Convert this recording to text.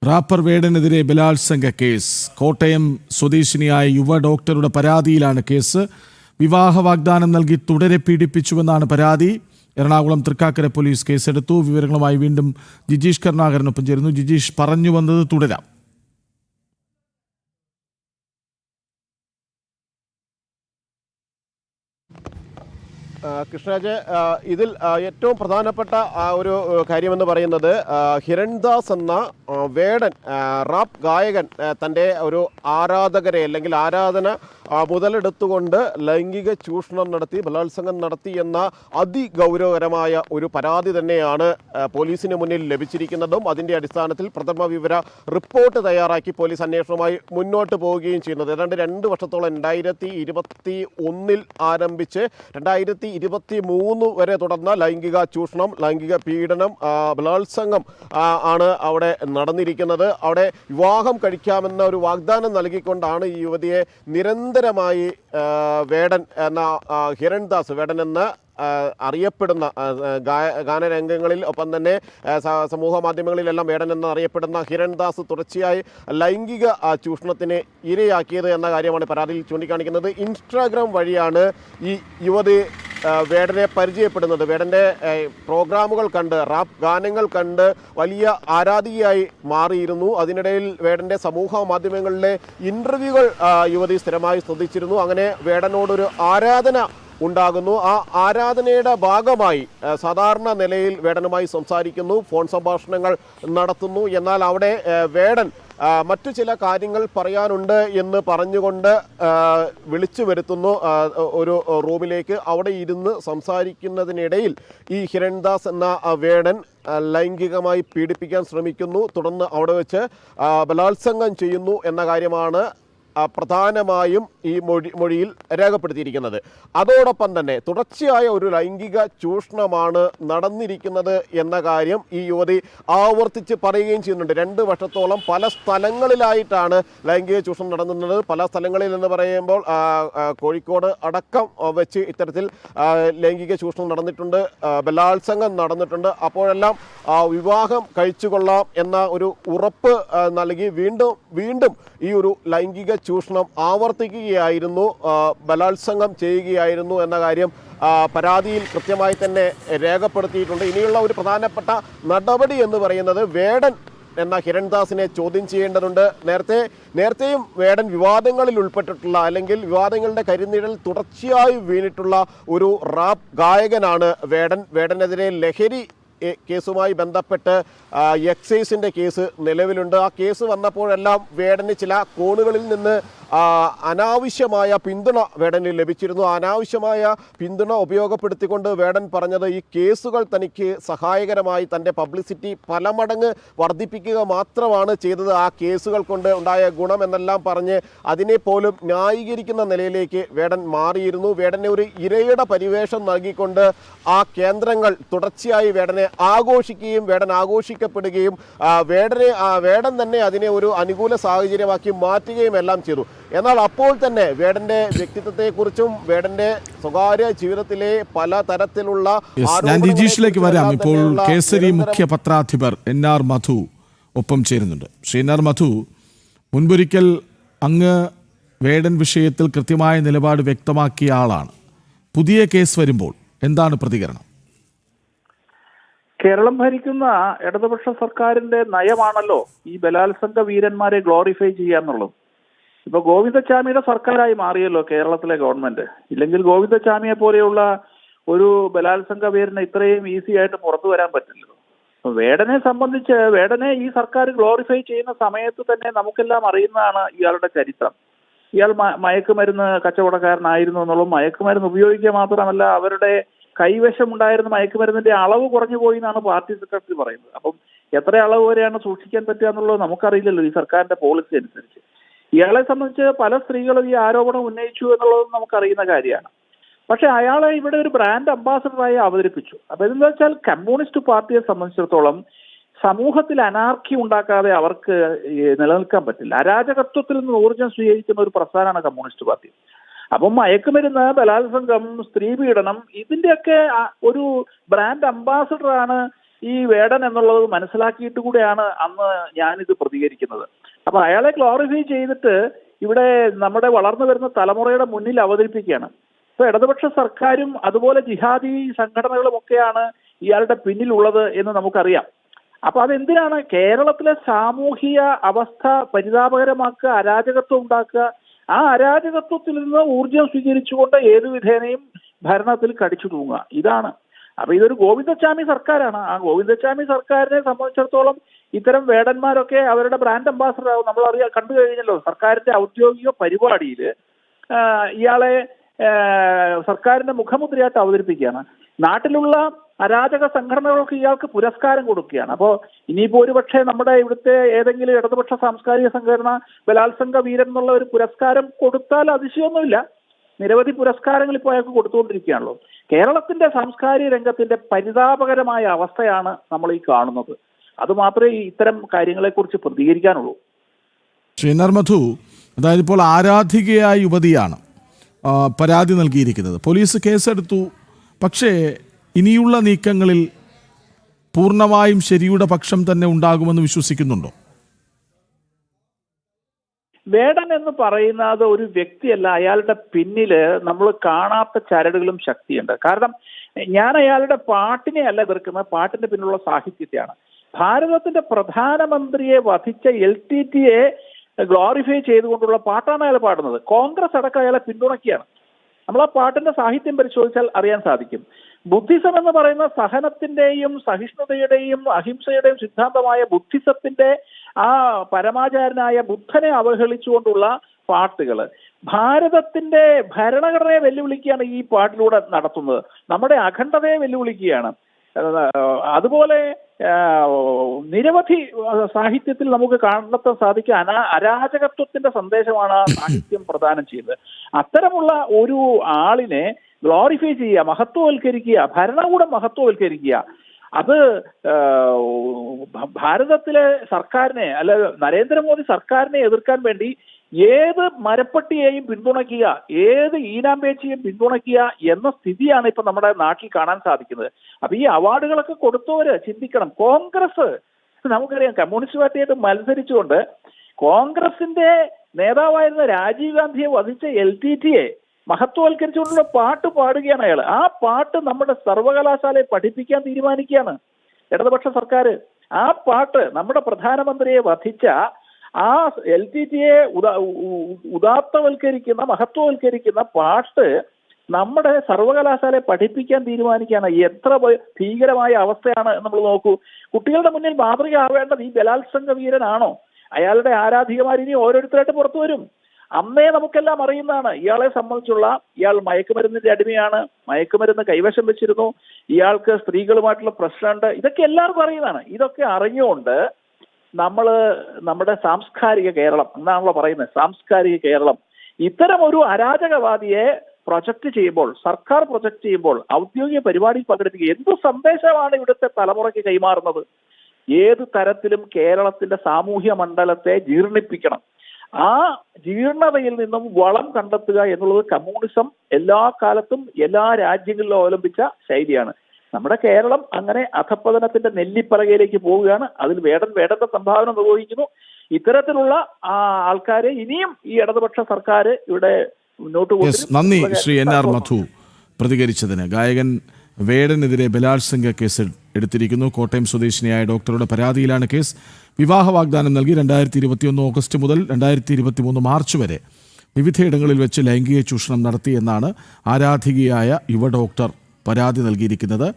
Wrapper വേടനെതിരെ ബലാത്സംഗ case. Kottayam സ്വദേശിനിയായ യുവ ഡോക്ടറുടെ പരാതിയിലാണ് കേസ്. വിവാഹ വാഗ്ദാനം നൽകി തുടരെ പീഡിപ്പിച്ചുവെന്നാണ് പരാതി. എറണാകുളം തൃക്കാക്കര പോലീസ് കേസെടുത്തു. വിവരങ്ങളുമായി വീണ്ടും ജിജീഷ് കരുണാകരനൊപ്പം ചേരുന്നു. ജിജീഷ്, പറഞ്ഞു വന്നത് തുടരാം. കൃഷ്ണരാജ്, ഇതിൽ ഏറ്റവും പ്രധാനപ്പെട്ട ഒരു കാര്യമെന്ന് പറയുന്നത് ഹിരൺദാസ് എന്ന വേടൻ റാപ്പ് ഗായകൻ തൻ്റെ ഒരു ആരാധകരെ അല്ലെങ്കിൽ ആരാധന മുതലെടുത്തുകൊണ്ട് ലൈംഗിക ചൂഷണം നടത്തി, ബലാത്സംഗം നടത്തി എന്ന അതിഗൗരവകരമായ ഒരു പരാതി തന്നെയാണ് പോലീസിന് മുന്നിൽ ലഭിച്ചിരിക്കുന്നതും അതിൻ്റെ അടിസ്ഥാനത്തിൽ പ്രഥമ വിവര റിപ്പോർട്ട് തയ്യാറാക്കി പോലീസ് അന്വേഷണവുമായി മുന്നോട്ട് പോവുകയും ചെയ്യുന്നത്. ഏതാണ്ട് 2 വർഷത്തോളം 2021 ആരംഭിച്ച് 2023 വരെ തുടർന്ന ലൈംഗിക ചൂഷണം, ലൈംഗിക പീഡനം, ബലാത്സംഗം ആണ് അവിടെ നടന്നിരിക്കുന്നത്. അവിടെ വിവാഹം കഴിക്കാമെന്ന ഒരു വാഗ്ദാനം നൽകിക്കൊണ്ടാണ് ഈ യുവതിയെ നിരന്തരമായി വേടൻ എന്ന ഹിരൺദാസ്, വേടൻ എന്ന അറിയപ്പെടുന്ന ഗാനരംഗങ്ങളിൽ ഒപ്പം തന്നെ സമൂഹ മാധ്യമങ്ങളിലെല്ലാം വേടൻ എന്ന് അറിയപ്പെടുന്ന ഹിരൺദാസ് തുടർച്ചയായി ലൈംഗിക ചൂഷണത്തിന് ഇരയാക്കിയത് എന്ന കാര്യമാണ് പരാതിയിൽ ചൂണ്ടിക്കാണിക്കുന്നത്. ഇൻസ്റ്റാഗ്രാം വഴിയാണ് ഈ യുവതി വേടനെ പരിചയപ്പെടുന്നത്. വേടൻ്റെ പ്രോഗ്രാമുകൾ കണ്ട്, റാപ്പ് ഗാനങ്ങൾ കണ്ട് വലിയ ആരാധികയായി മാറിയിരുന്നു. അതിനിടയിൽ വേടൻ്റെ സമൂഹ മാധ്യമങ്ങളിലെ ഇൻ്റർവ്യൂകൾ യുവതി സ്ഥിരമായി ശ്രദ്ധിച്ചിരുന്നു. അങ്ങനെ വേടനോടൊരു ആരാധന ഉണ്ടാകുന്നു. ആ ആരാധനയുടെ ഭാഗമായി സാധാരണ നിലയിൽ വേടനുമായി സംസാരിക്കുന്നു, ഫോൺ സംഭാഷണങ്ങൾ നടത്തുന്നു. എന്നാൽ അവിടെ വേടൻ മറ്റു ചില കാര്യങ്ങൾ പറയാനുണ്ട് എന്ന് പറഞ്ഞുകൊണ്ട് വിളിച്ചു വരുത്തുന്നു ഒരു റൂമിലേക്ക്. അവിടെ ഇരുന്ന് സംസാരിക്കുന്നതിനിടയിൽ ഈ ഹിരൺദാസ് എന്ന വേടൻ ലൈംഗികമായി പീഡിപ്പിക്കാൻ ശ്രമിക്കുന്നു. തുടർന്ന് അവിടെ വെച്ച് ബലാത്സംഗം ചെയ്യുന്നു എന്ന കാര്യമാണ് പ്രധാനമായും ഈ മൊഴിയിൽ രേഖപ്പെടുത്തിയിരിക്കുന്നത്. അതോടൊപ്പം തന്നെ തുടർച്ചയായ ഒരു ലൈംഗിക ചൂഷണമാണ് നടന്നിരിക്കുന്നത് എന്ന കാര്യം ഈ യുവതി ആവർത്തിച്ച് പറയുകയും ചെയ്യുന്നുണ്ട്. 2 വർഷത്തോളം പല സ്ഥലങ്ങളിലായിട്ടാണ് ലൈംഗിക ചൂഷണം നടന്നത്. പല സ്ഥലങ്ങളിൽ എന്ന് പറയുമ്പോൾ കോഴിക്കോട് അടക്കം വെച്ച് ഇത്തരത്തിൽ ലൈംഗിക ചൂഷണം നടന്നിട്ടുണ്ട്, ബലാത്സംഗം നടന്നിട്ടുണ്ട്. അപ്പോഴെല്ലാം വിവാഹം കഴിച്ചുകൊള്ളാം എന്ന ഒരു ഉറപ്പ് നൽകി വീണ്ടും ഈ ഒരു ലൈംഗിക ചൂഷണം ആവർത്തിക്കുകയായിരുന്നു, ബലാത്സംഗം ചെയ്യുകയായിരുന്നു എന്ന കാര്യം പരാതിയിൽ കൃത്യമായി തന്നെ രേഖപ്പെടുത്തിയിട്ടുണ്ട്. ഇനിയുള്ള ഒരു പ്രധാനപ്പെട്ട നടപടി എന്ന് പറയുന്നത് വേടൻ എന്ന ഹിരൺദാസിനെ ചോദ്യം ചെയ്യേണ്ടതുണ്ട്. നേരത്തെയും വേടൻ വിവാദങ്ങളിൽ ഉൾപ്പെട്ടിട്ടുള്ള അല്ലെങ്കിൽ വിവാദങ്ങളുടെ കരിനിഴൽ തുടർച്ചയായി വീണിട്ടുള്ള ഒരു റാപ്പ് ഗായകനാണ് വേടൻ. വേടനെതിരെ ലഹരി കേസുമായി ബന്ധപ്പെട്ട് എക്സൈസിൻ്റെ കേസ് നിലവിലുണ്ട്. ആ കേസ് വന്നപ്പോഴെല്ലാം വേടന് ചില കോണുകളിൽ നിന്ന് അനാവശ്യമായ പിന്തുണ വേടന് ലഭിച്ചിരുന്നു. അനാവശ്യമായ പിന്തുണ ഉപയോഗപ്പെടുത്തിക്കൊണ്ട് വേടൻ പറഞ്ഞത് ഈ കേസുകൾ തനിക്ക് സഹായകരമായി തൻ്റെ പബ്ലിസിറ്റി പല മടങ്ങ് വർദ്ധിപ്പിക്കുക മാത്രമാണ് ചെയ്തത്, ആ കേസുകൾ കൊണ്ട് ഉണ്ടായ ഗുണമെന്നെല്ലാം പറഞ്ഞ് അതിനെ പോലും ന്യായീകരിക്കുന്ന നിലയിലേക്ക് വേടൻ മാറിയിരുന്നു. വേടനെ ഒരു ഇരയുടെ പരിവേഷം നൽകിക്കൊണ്ട് ആ കേന്ദ്രങ്ങൾ തുടർച്ചയായി വേടനെ ആഘോഷിക്കുകയും വേടൻ ആഘോഷിക്കപ്പെടുകയും വേടൻ തന്നെ അതിനെ ഒരു അനുകൂല സാഹചര്യമാക്കി മാറ്റുകയും എല്ലാം ചെയ്തു. എന്നാൽ അപ്പോൾ തന്നെ വേടന്റെ വ്യക്തിത്വത്തെക്കുറിച്ചും വേടന്റെ സ്വകാര്യ ജീവിതത്തിലെ പല തരത്തിലുള്ള ഞാൻ ജിജീഷിലേക്ക് വരാം. ഇപ്പോൾ കേസരി മുഖ്യ പത്രാധിപർ NR മധു ഒപ്പം ചേരുന്നുണ്ട്. ശ്രീ NR മധു, മുൻപൊരിക്കൽ അങ്ങ് വേടൻ വിഷയത്തിൽ കൃത്യമായ നിലപാട് വ്യക്തമാക്കിയ ആളാണ്. പുതിയ കേസ് വരുമ്പോൾ എന്താണ് പ്രതികരണം? കേരളം ഭരിക്കുന്ന ഇടതുപക്ഷ സർക്കാരിന്റെ നയമാണല്ലോ ഈ ബലാത്സംഗ വീരന്മാരെ ഗ്ലോറിഫൈ ചെയ്യാന്നുള്ളത്. ഇപ്പൊ ഗോവിന്ദച്ചാമിയുടെ സർക്കാരായി മാറിയല്ലോ കേരളത്തിലെ ഗവൺമെന്റ്. ഇല്ലെങ്കിൽ ഗോവിന്ദച്ചാമിയെ പോലെയുള്ള ഒരു ബലാത്സംഗ വീരന് ഇത്രയും ഈസി ആയിട്ട് പുറത്തു വരാൻ പറ്റില്ലല്ലോ. വേടനെ സംബന്ധിച്ച് വേടനെ ഈ സർക്കാർ ഗ്ലോറിഫൈ ചെയ്യുന്ന സമയത്ത് തന്നെ നമുക്കെല്ലാം അറിയുന്നതാണ് ഇയാളുടെ ചരിത്രം. ഇയാൾ മയക്കുമരുന്ന് കച്ചവടക്കാരനായിരുന്നു എന്നുള്ളതും മയക്കുമരുന്ന് ഉപയോഗിക്കുക മാത്രമല്ല അവരുടെ കൈവശമുണ്ടായിരുന്ന മയക്കുമരുന്നിന്റെ അളവ് കുറഞ്ഞു പോയി എന്നാണ് പാർട്ടി സെക്രട്ടറി പറയുന്നത്. അപ്പം എത്ര അളവ് വരെയാണ് സൂക്ഷിക്കാൻ പറ്റുക എന്നുള്ളത് നമുക്കറിയില്ലല്ലോ ഈ സർക്കാരിന്റെ പോളിസി അനുസരിച്ച്. ഇയാളെ സംബന്ധിച്ച് പല സ്ത്രീകളും ഈ ആരോപണം ഉന്നയിച്ചു എന്നുള്ളതും നമുക്കറിയുന്ന കാര്യമാണ്. പക്ഷെ അയാളെ ഇവിടെ ഒരു ബ്രാൻഡ് അംബാസഡറായി അവതരിപ്പിച്ചു. അപ്പൊ ഇതെന്താ വെച്ചാൽ കമ്മ്യൂണിസ്റ്റ് പാർട്ടിയെ സംബന്ധിച്ചിടത്തോളം സമൂഹത്തിൽ അനാർക്കി ഉണ്ടാക്കാതെ അവർക്ക് നിലനിൽക്കാൻ പറ്റില്ല. അരാജകത്വത്തിൽ നിന്ന് ഊർജ്ജം സ്വീകരിക്കുന്ന ഒരു പ്രസ്ഥാനമാണ് കമ്മ്യൂണിസ്റ്റ് പാർട്ടി. അപ്പം മയക്കുമരുന്ന്, ബലാത്സംഗം, സ്ത്രീ പീഡനം ഇതിന്റെയൊക്കെ ഒരു ബ്രാൻഡ് അംബാസഡറാണ് ഈ വേടൻ എന്നുള്ളത് മനസ്സിലാക്കിയിട്ട് കൂടെയാണ് അന്ന് ഞാനിത് പ്രതികരിക്കുന്നത്. അപ്പൊ അയാളെ ഗ്ലോറിഫൈ ചെയ്തിട്ട് ഇവിടെ നമ്മുടെ വളർന്നു വരുന്ന തലമുറയുടെ മുന്നിൽ അവതരിപ്പിക്കുകയാണ്. ഇപ്പൊ ഇടതുപക്ഷ സർക്കാരും അതുപോലെ ജിഹാദി സംഘടനകളും ഒക്കെയാണ് ഇയാളുടെ പിന്നിലുള്ളത് എന്ന് നമുക്കറിയാം. അപ്പൊ അതെന്തിനാണ് കേരളത്തിലെ സാമൂഹിക അവസ്ഥ പരിതാപകരമാക്കുക, അരാജകത്വം ഉണ്ടാക്കുക, ആ അരാജകത്വത്തിൽ നിന്ന് ഊർജം സ്വീകരിച്ചുകൊണ്ട് ഏതു വിധേനയും ഭരണത്തിൽ കടിച്ചു തൂങ്ങുക, ഇതാണ്. അപ്പൊ ഇതൊരു ഗോവിന്ദച്ചാമി സർക്കാരാണ്. ആ ഗോവിന്ദച്ചാമി സർക്കാരിനെ സംബന്ധിച്ചിടത്തോളം ഇത്തരം വേടന്മാരൊക്കെ അവരുടെ ബ്രാൻഡ് അംബാസഡർ ആവും. നമ്മൾ കണ്ടു കഴിഞ്ഞല്ലോ, സർക്കാരിന്റെ ഔദ്യോഗിക പരിപാടിയിൽ ഇയാളെ സർക്കാരിന്റെ മുഖമുദ്രയായിട്ട് അവതരിപ്പിക്കുകയാണ്. നാട്ടിലുള്ള അരാജക സംഘടനകൾക്ക് ഇയാൾക്ക് പുരസ്കാരം കൊടുക്കുകയാണ്. അപ്പോൾ ഇനിയിപ്പോ ഒരുപക്ഷെ നമ്മുടെ ഇവിടുത്തെ ഏതെങ്കിലും ഇടതുപക്ഷ സാംസ്കാരിക സംഘടന ബലാത്സംഗ വീരൻ എന്നുള്ള ഒരു പുരസ്കാരം കൊടുത്താൽ അതിശയമൊന്നുമില്ല. നിരവധി പുരസ്കാരങ്ങൾ ഇപ്പോൾ അയാൾക്ക് കൊടുത്തുകൊണ്ടിരിക്കുകയാണല്ലോ. കേരളത്തിന്റെ സാംസ്കാരിക രംഗത്തിന്റെ പരിതാപകരമായ അവസ്ഥയാണ് നമ്മൾ ഈ കാണുന്നത്. അതുമാത്രമേ ഇത്തരം കാര്യങ്ങളെക്കുറിച്ച് പ്രതികരിക്കാനുള്ളൂ. ശ്രീ മധു, അതായത് ഇപ്പോൾ ആരാധികയായ യുവതിയാണ് പരാതി നൽകിയിരിക്കുന്നത്. പോലീസ് കേസെടുത്തു. പക്ഷേ ഇനിയുള്ള നീക്കങ്ങളിൽ പൂർണ്ണമായും ശരിയുടെ പക്ഷം തന്നെ ഉണ്ടാകുമെന്ന് വിശ്വസിക്കുന്നുണ്ടോ? വേടൻ എന്ന് പറയുന്നത് ഒരു വ്യക്തിയല്ല, അയാളുടെ പിന്നില് നമ്മൾ കാണാത്ത ചരടുകളും ശക്തിയുണ്ട്. കാരണം ഞാൻ അയാളുടെ പാട്ടിനെ അല്ല എതിർക്കുന്നത്, പാട്ടിന്റെ പിന്നിലുള്ള സാഹിത്യത്തെയാണ്. ഭാരതത്തിന്റെ പ്രധാനമന്ത്രിയെ വധിച്ച LTTയെ ഗ്ലോറിഫൈ ചെയ്തുകൊണ്ടുള്ള പാട്ടാണ് അയാൾ പാടുന്നത്. കോൺഗ്രസ് അടക്കം അയാളെ പിന്തുണയ്ക്കുകയാണ്. നമ്മൾ ആ പാട്ടിന്റെ സാഹിത്യം പരിശോധിച്ചാൽ അറിയാൻ സാധിക്കും. ബുദ്ധിസം എന്ന് പറയുന്ന സഹനത്തിന്റെയും സഹിഷ്ണുതയുടെയും അഹിംസയുടെയും സിദ്ധാന്തമായ ബുദ്ധിസത്തിന്റെ ആ പരമാചാരനായ ബുദ്ധനെ അവഹേളിച്ചുകൊണ്ടുള്ള പാട്ടുകൾ ഭാരതത്തിന്റെ ഭരണഘടനയെ വെല്ലുവിളിക്കുകയാണ് ഈ പാട്ടിലൂടെ നടത്തുന്നത്. നമ്മുടെ അഖണ്ഡതയെ വെല്ലുവിളിക്കുകയാണ്. അതുപോലെ നിരവധി സാഹിത്യത്തിൽ നമുക്ക് കണ്ടെത്താൻ സാധിക്കുക അരാജകത്വത്തിന്റെ സന്ദേശമാണ് ആ സാഹിത്യം പ്രദാനം ചെയ്യുന്നത്. അത്തരമുള്ള ഒരു ആളിനെ ഗ്ലോറിഫൈ ചെയ്യുക, മഹത്വവൽക്കരിക്കുക, ഭരണകൂടം മഹത്വവൽക്കരിക്കുക, അത് ഭാരതത്തിലെ സർക്കാരിനെ അല്ല നരേന്ദ്രമോദി സർക്കാരിനെ എതിർക്കാൻ വേണ്ടി ഏത് മരപ്പട്ടിയെയും പിന്തുണയ്ക്കുക, ഏത് ഈനാമ്പേച്ചിയെയും പിന്തുണയ്ക്കുക എന്ന സ്ഥിതിയാണ് ഇപ്പൊ നമ്മുടെ നാട്ടിൽ കാണാൻ സാധിക്കുന്നത്. അപ്പൊ ഈ അവാർഡുകളൊക്കെ കൊടുത്തവര് ചിന്തിക്കണം. കോൺഗ്രസ് നമുക്കറിയാം കമ്മ്യൂണിസ്റ്റ് പാർട്ടിയായിട്ട് മത്സരിച്ചുകൊണ്ട് കോൺഗ്രസിന്റെ നേതാവായിരുന്ന രാജീവ് ഗാന്ധിയെ വധിച്ച LTTയെ മഹത്വവൽക്കരിച്ചുകൊണ്ടുള്ള പാട്ട് പാടുകയാണ് അയാൾ. ആ പാട്ട് നമ്മുടെ സർവകലാശാലയെ പഠിപ്പിക്കാൻ തീരുമാനിക്കുകയാണ് ഇടതുപക്ഷ സർക്കാർ. ആ പാട്ട് നമ്മുടെ പ്രധാനമന്ത്രിയെ വധിച്ച ആ LTTയെ ഉദാത്തവൽക്കരിക്കുന്ന മഹത്വവൽക്കരിക്കുന്ന പാട്ട് നമ്മുടെ സർവകലാശാലയെ പഠിപ്പിക്കാൻ തീരുമാനിക്കുകയാണ്. എത്ര ഭീകരമായ അവസ്ഥയാണ് നമ്മൾ നോക്കൂ. കുട്ടികളുടെ മുന്നിൽ മാതൃകയാവേണ്ടത് ഈ ബലാത്സംഗ വീരനാണോ? അയാളുടെ ആരാധികമാർ ഇനി ഓരോരുത്തരായിട്ട് പുറത്തു വരും. അന്നേ നമുക്കെല്ലാം അറിയുന്നതാണ് ഇയാളെ സംബന്ധിച്ചുള്ള ഇയാൾ മയക്കുമരുന്നിന്റെ അടിമയാണ്, മയക്കുമരുന്ന് കൈവശം വെച്ചിരുന്നു, ഇയാൾക്ക് സ്ത്രീകളുമായിട്ടുള്ള പ്രശ്നമുണ്ട്, ഇതൊക്കെ എല്ലാവർക്കും അറിയുന്നതാണ്. ഇതൊക്കെ അറിഞ്ഞുകൊണ്ട് നമ്മുടെ സാംസ്കാരിക കേരളം എന്നാണല്ലോ പറയുന്നത്, സാംസ്കാരിക കേരളം ഇത്തരം ഒരു അരാജകവാദിയെ പ്രൊജക്ട് ചെയ്യുമ്പോൾ, സർക്കാർ പ്രൊജക്ട് ചെയ്യുമ്പോൾ, ഔദ്യോഗിക പരിപാടിയിൽ പങ്കെടുപ്പിക്കുക, എന്ത് സന്ദേശമാണ് ഇവിടുത്തെ തലമുറയ്ക്ക് കൈമാറുന്നത്? ഏത് തരത്തിലും കേരളത്തിന്റെ സാമൂഹ്യ മണ്ഡലത്തെ ജീർണിപ്പിക്കണം. ആ ജീർണതയിൽ നിന്നും വളം കണ്ടെത്തുക എന്നുള്ളത് കമ്മ്യൂണിസം എല്ലാ കാലത്തും എല്ലാ രാജ്യങ്ങളിലും അവലംബിച്ച ശൈലിയാണ്. നമ്മുടെ കേരളം അങ്ങനെ അധപ്പതനത്തിന്റെ നെല്ലിപ്പറകയിലേക്ക് പോവുകയാണ്. അതിൽ വേടന്റെ സംഭാവന നിർവഹിക്കുന്നു. ഇത്തരത്തിലുള്ള ആൾക്കാരെ ഇനിയും ഈ ഇടതുപക്ഷ സർക്കാർ ഇവിടെ മുന്നോട്ട് പോകും. നന്ദി ശ്രീ NR മധു പ്രതികരിച്ചതിന്. ഗായകൻ വേടനെതിരെ ബലാത്സംഗ കേസ് എടുത്തിരിക്കുന്നു. കോട്ടയം സ്വദേശിനിയായ ഡോക്ടറുടെ പരാതിയിലാണ് കേസ്. വിവാഹ വാഗ്ദാനം നൽകി 2021 ഓഗസ്റ്റ് മുതൽ 2023 മാർച്ച് വരെ വിവിധയിടങ്ങളിൽ വെച്ച് ലൈംഗിക ചൂഷണം നടത്തിയെന്നാണ് ആരാധികയായ യുവ ഡോക്ടർ പരാതി നൽകിയിരിക്കുന്നത്.